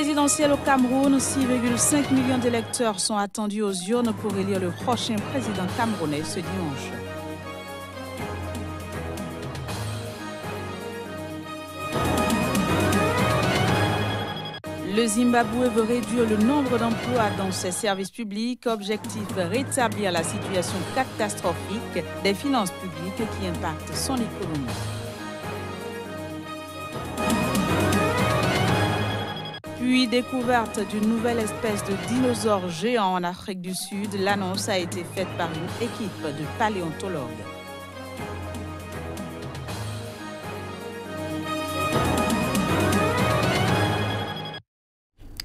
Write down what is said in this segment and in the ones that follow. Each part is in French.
Présidentielle au Cameroun, 6,5 millions d'électeurs sont attendus aux urnes pour élire le prochain président camerounais ce dimanche. Le Zimbabwe veut réduire le nombre d'emplois dans ses services publics. Objectif, rétablir la situation catastrophique des finances publiques qui impactent son économie. Puis découverte d'une nouvelle espèce de dinosaure géant en Afrique du Sud, l'annonce a été faite par une équipe de paléontologues.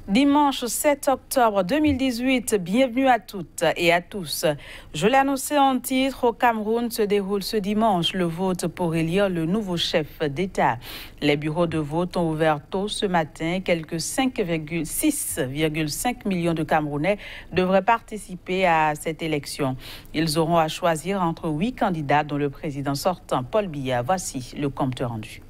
Dimanche 7 octobre 2018, bienvenue à toutes et à tous. Je l'ai annoncé en titre, au Cameroun se déroule ce dimanche le vote pour élire le nouveau chef d'État. Les bureaux de vote ont ouvert tôt ce matin. Quelques 6,5 millions de Camerounais devraient participer à cette élection. Ils auront à choisir entre 8 candidats dont le président sortant, Paul Biya. Voici le compte rendu.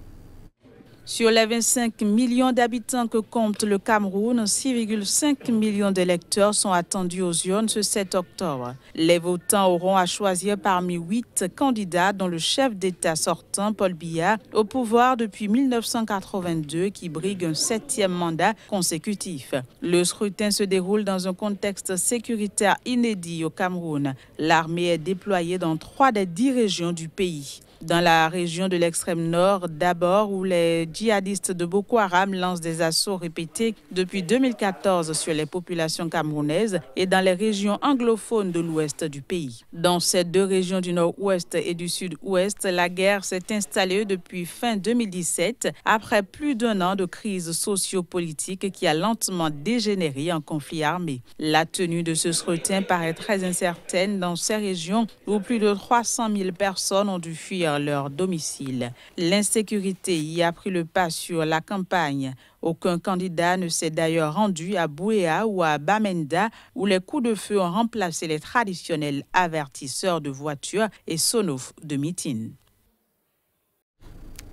Sur les 25 millions d'habitants que compte le Cameroun, 6,5 millions d'électeurs sont attendus aux urnes ce 7 octobre. Les votants auront à choisir parmi 8 candidats dont le chef d'État sortant, Paul Biya, au pouvoir depuis 1982, qui brigue un 7e mandat consécutif. Le scrutin se déroule dans un contexte sécuritaire inédit au Cameroun. L'armée est déployée dans 3 des 10 régions du pays. Dans la région de l'extrême nord, d'abord, où les djihadistes de Boko Haram lancent des assauts répétés depuis 2014 sur les populations camerounaises, et dans les régions anglophones de l'ouest du pays. Dans ces 2 régions du nord-ouest et du sud-ouest, la guerre s'est installée depuis fin 2017, après plus d'1 an de crise socio-politique qui a lentement dégénéré en conflit armé. La tenue de ce scrutin paraît très incertaine dans ces régions où plus de 300 000 personnes ont dû fuir leur domicile. L'insécurité y a pris le pas sur la campagne. Aucun candidat ne s'est d'ailleurs rendu à Bouéa ou à Bamenda, où les coups de feu ont remplacé les traditionnels avertisseurs de voitures et sonos de meeting.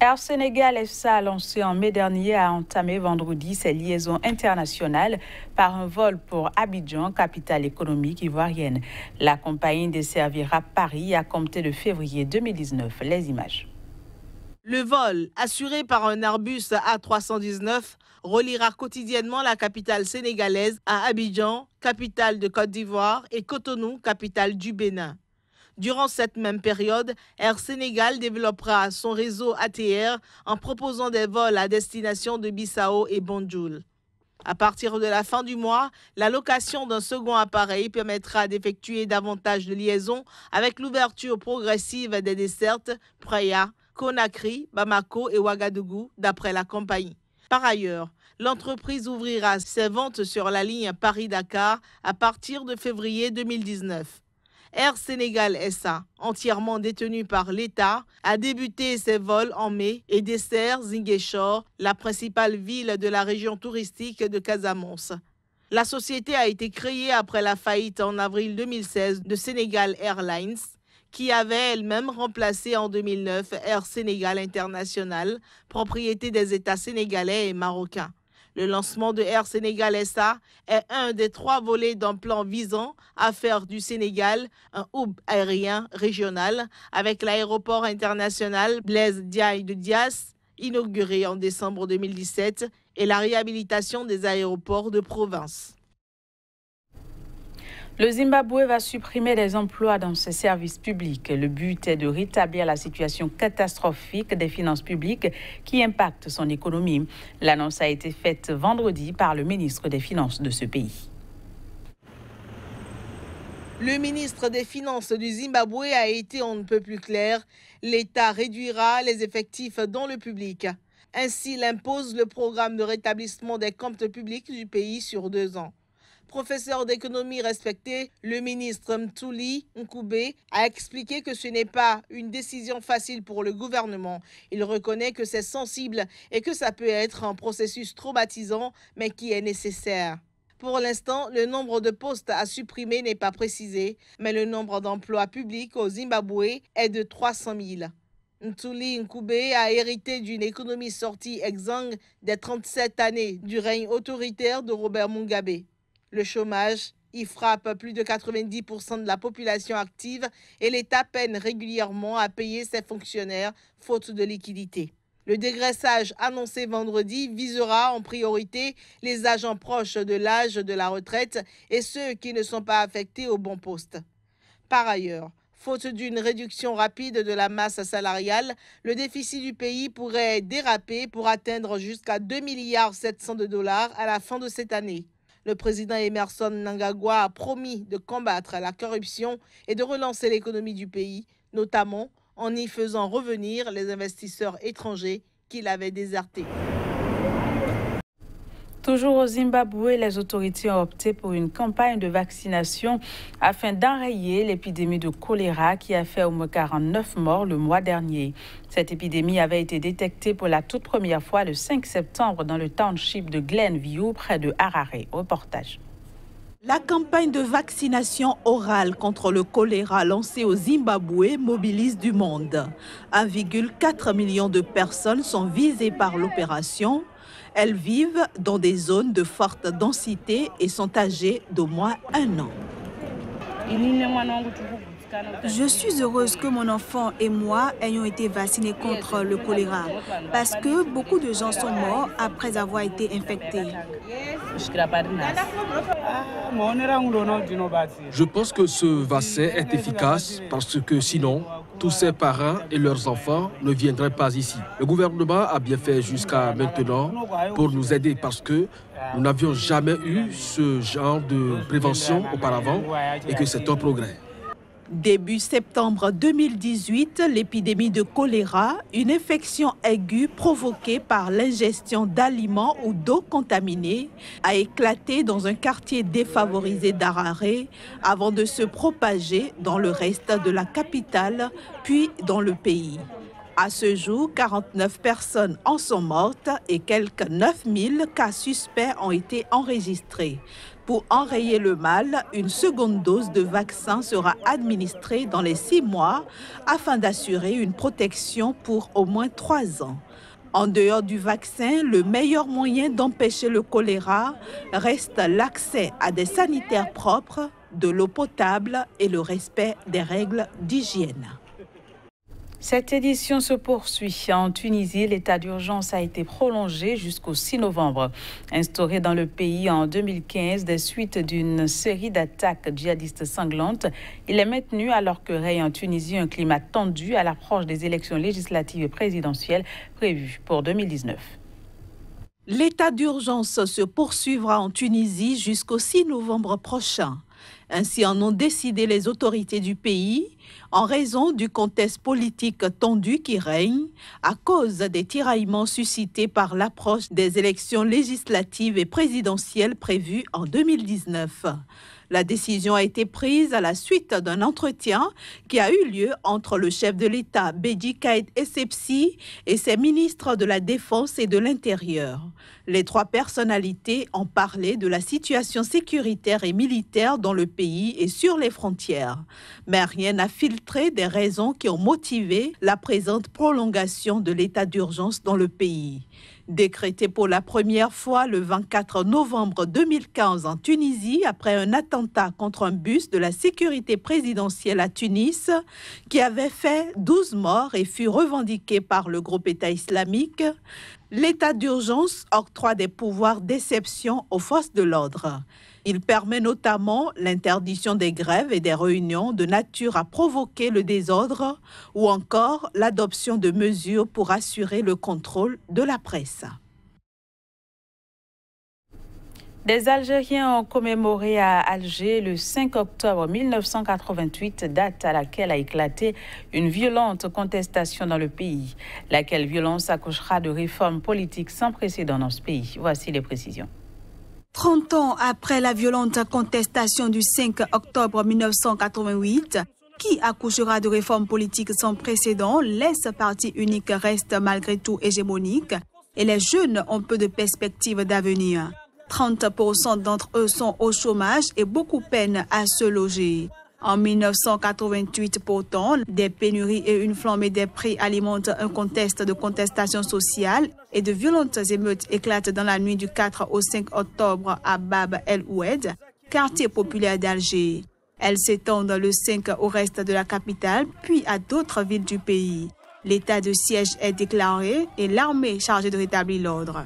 Air Sénégal SA, lancé en mai dernier, a entamé vendredi ses liaisons internationales par un vol pour Abidjan, capitale économique ivoirienne. La compagnie desservira Paris à compter de février 2019. Les images. Le vol, assuré par un Airbus A319, reliera quotidiennement la capitale sénégalaise à Abidjan, capitale de Côte d'Ivoire, et Cotonou, capitale du Bénin. Durant cette même période, Air Sénégal développera son réseau ATR en proposant des vols à destination de Bissau et Banjul. À partir de la fin du mois, la location d'un second appareil permettra d'effectuer davantage de liaisons avec l'ouverture progressive des dessertes Praia, Conakry, Bamako et Ouagadougou, d'après la compagnie. Par ailleurs, l'entreprise ouvrira ses ventes sur la ligne Paris-Dakar à partir de février 2019. Air Sénégal SA, entièrement détenu par l'État, a débuté ses vols en mai et dessert Ziguinchor, la principale ville de la région touristique de Casamance. La société a été créée après la faillite en avril 2016 de Sénégal Airlines, qui avait elle-même remplacé en 2009 Air Sénégal International, propriété des États sénégalais et marocains. Le lancement de Air Sénégal SA est un des 3 volets d'un plan visant à faire du Sénégal un hub aérien régional avec l'aéroport international Blaise Diagne de Diass, inauguré en décembre 2017, et la réhabilitation des aéroports de province. Le Zimbabwe va supprimer des emplois dans ses services publics. Le but est de rétablir la situation catastrophique des finances publiques qui impacte son économie. L'annonce a été faite vendredi par le ministre des Finances de ce pays. Le ministre des Finances du Zimbabwe a été on ne peut plus clair. L'État réduira les effectifs dans le public. Ainsi l'impose le programme de rétablissement des comptes publics du pays sur 2 ans. Professeur d'économie respecté, le ministre Mtuli Nkoubé a expliqué que ce n'est pas une décision facile pour le gouvernement. Il reconnaît que c'est sensible et que ça peut être un processus traumatisant, mais qui est nécessaire. Pour l'instant, le nombre de postes à supprimer n'est pas précisé, mais le nombre d'emplois publics au Zimbabwe est de 300 000. Ntuli Nkoubé a hérité d'une économie sortie exsangue des 37 années du règne autoritaire de Robert Mugabe. Le chômage y frappe plus de 90% de la population active et l'État peine régulièrement à payer ses fonctionnaires faute de liquidité. Le dégraissage annoncé vendredi visera en priorité les agents proches de l'âge de la retraite et ceux qui ne sont pas affectés au bon poste. Par ailleurs, faute d'une réduction rapide de la masse salariale, le déficit du pays pourrait déraper pour atteindre jusqu'à 2,7 milliards à la fin de cette année. Le président Emmerson Mnangagwa a promis de combattre la corruption et de relancer l'économie du pays, notamment en y faisant revenir les investisseurs étrangers qui l'avaient déserté. Toujours au Zimbabwe, les autorités ont opté pour une campagne de vaccination afin d'enrayer l'épidémie de choléra qui a fait au moins 49 morts le mois dernier. Cette épidémie avait été détectée pour la toute première fois le 5 septembre dans le township de Glenview, près de Harare. Reportage. La campagne de vaccination orale contre le choléra lancée au Zimbabwe mobilise du monde. 1,4 million de personnes sont visées par l'opération. Elles vivent dans des zones de forte densité et sont âgées d'au moins 1 an. Je suis heureuse que mon enfant et moi ayons été vaccinés contre le choléra parce que beaucoup de gens sont morts après avoir été infectés. Je pense que ce vaccin est efficace parce que sinon, tous ces parents et leurs enfants ne viendraient pas ici. Le gouvernement a bien fait jusqu'à maintenant pour nous aider parce que nous n'avions jamais eu ce genre de prévention auparavant et que c'est un progrès. Début septembre 2018, l'épidémie de choléra, une infection aiguë provoquée par l'ingestion d'aliments ou d'eau contaminée, a éclaté dans un quartier défavorisé d'Harare avant de se propager dans le reste de la capitale, puis dans le pays. À ce jour, 49 personnes en sont mortes et quelques 9000 cas suspects ont été enregistrés. Pour enrayer le mal, une seconde dose de vaccin sera administrée dans les 6 mois afin d'assurer une protection pour au moins 3 ans. En dehors du vaccin, le meilleur moyen d'empêcher le choléra reste l'accès à des sanitaires propres, de l'eau potable et le respect des règles d'hygiène. Cette édition se poursuit. En Tunisie, l'état d'urgence a été prolongé jusqu'au 6 novembre. Instauré dans le pays en 2015 des suites d'une série d'attaques djihadistes sanglantes, il est maintenu alors que règne en Tunisie un climat tendu à l'approche des élections législatives et présidentielles prévues pour 2019. L'état d'urgence se poursuivra en Tunisie jusqu'au 6 novembre prochain. Ainsi en ont décidé les autorités du pays en raison du contexte politique tendu qui règne à cause des tiraillements suscités par l'approche des élections législatives et présidentielles prévues en 2019. La décision a été prise à la suite d'un entretien qui a eu lieu entre le chef de l'État, Bédi Caïd Essebsi, et ses ministres de la Défense et de l'Intérieur. Les 3 personnalités ont parlé de la situation sécuritaire et militaire dans le pays et sur les frontières. Mais rien n'a filtré des raisons qui ont motivé la présente prolongation de l'état d'urgence dans le pays. Décrété pour la première fois le 24 novembre 2015 en Tunisie après un attentat contre un bus de la sécurité présidentielle à Tunis qui avait fait 12 morts et fut revendiqué par le groupe État islamique, l'état d'urgence octroie des pouvoirs d'exception aux forces de l'ordre. Il permet notamment l'interdiction des grèves et des réunions de nature à provoquer le désordre ou encore l'adoption de mesures pour assurer le contrôle de la presse. Des Algériens ont commémoré à Alger le 5 octobre 1988, date à laquelle a éclaté une violente contestation dans le pays. Laquelle violence accouchera de réformes politiques sans précédent dans ce pays. Voici les précisions. 30 ans après la violente contestation du 5 octobre 1988, qui accouchera de réformes politiques sans précédent, l'ex-parti unique reste malgré tout hégémonique et les jeunes ont peu de perspectives d'avenir. 30% d'entre eux sont au chômage et beaucoup peinent à se loger. En 1988, pourtant, des pénuries et une flambée des prix alimentent un contexte de contestation sociale et de violentes émeutes éclatent dans la nuit du 4 au 5 octobre à Bab El Oued, quartier populaire d'Alger. Elles s'étendent le 5 au reste de la capitale, puis à d'autres villes du pays. L'état de siège est déclaré et l'armée chargée de rétablir l'ordre.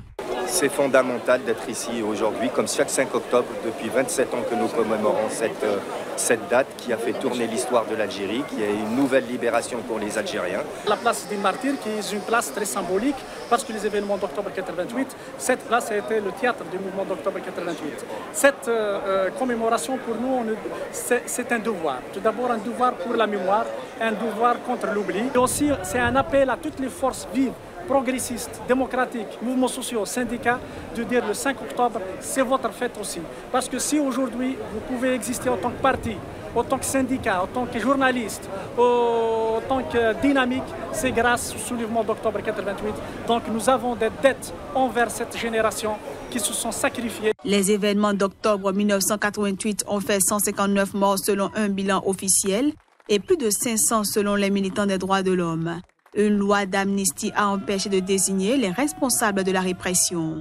C'est fondamental d'être ici aujourd'hui, comme chaque 5 octobre, depuis 27 ans que nous commémorons cette date qui a fait tourner l'histoire de l'Algérie, qui est une nouvelle libération pour les Algériens. La place des Martyrs, qui est une place très symbolique, parce que les événements d'octobre 88, cette place a été le théâtre du mouvement d'octobre 88. Cette commémoration, pour nous, c'est un devoir. Tout d'abord, un devoir pour la mémoire, un devoir contre l'oubli. Et aussi, c'est un appel à toutes les forces vives, progressistes, démocratiques, mouvements sociaux, syndicats, de dire le 5 octobre, c'est votre fête aussi. Parce que si aujourd'hui, vous pouvez exister en tant que parti, en tant que syndicat, en tant que journaliste, en tant que dynamique, c'est grâce au soulèvement d'octobre 88. Donc nous avons des dettes envers cette génération qui se sont sacrifiées. Les événements d'octobre 1988 ont fait 159 morts selon un bilan officiel et plus de 500 selon les militants des droits de l'homme. Une loi d'amnistie a empêché de désigner les responsables de la répression.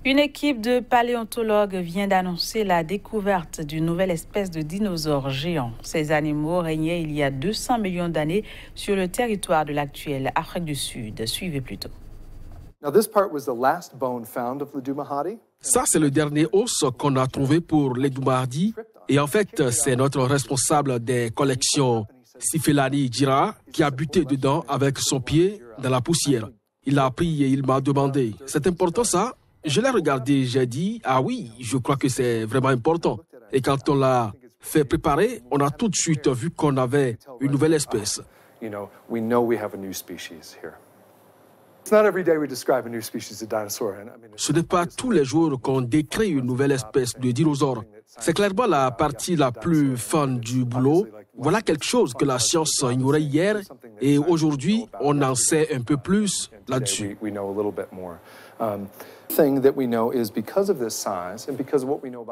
Une équipe de paléontologues vient d'annoncer la découverte d'une nouvelle espèce de dinosaure géant. Ces animaux régnaient il y a 200 millions d'années sur le territoire de l'actuelle Afrique du Sud. Suivez plutôt. Ça, c'est le dernier os qu'on a trouvé pour l'Edoumardi. Et en fait, c'est notre responsable des collections, Sifelani Djira, qui a buté dedans avec son pied dans la poussière. Il l'a pris et il m'a demandé, c'est important ça? Je l'ai regardé, j'ai dit, ah oui, je crois que c'est vraiment important. Et quand on l'a fait préparer, on a tout de suite vu qu'on avait une nouvelle espèce. Ce n'est pas tous les jours qu'on décrit une nouvelle espèce de dinosaure. C'est clairement la partie la plus fun du boulot. Voilà quelque chose que la science ignorait hier et aujourd'hui, on en sait un peu plus là-dessus.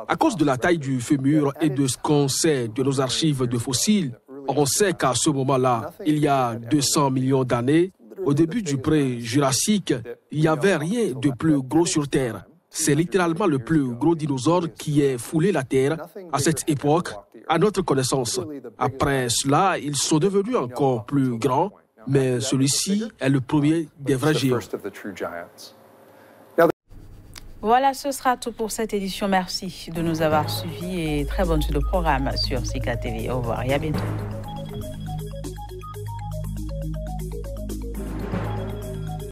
À cause de la taille du fémur et de ce qu'on sait de nos archives de fossiles, on sait qu'à ce moment-là, il y a 200 millions d'années, au début du pré-jurassique, il n'y avait rien de plus gros sur Terre. C'est littéralement le plus gros dinosaure qui ait foulé la Terre à cette époque, à notre connaissance. Après cela, ils sont devenus encore plus grands, mais celui-ci est le premier des vrais géants. Voilà, ce sera tout pour cette édition. Merci de nous avoir suivis et très bonne suite de programme sur Sika TV. Au revoir et à bientôt.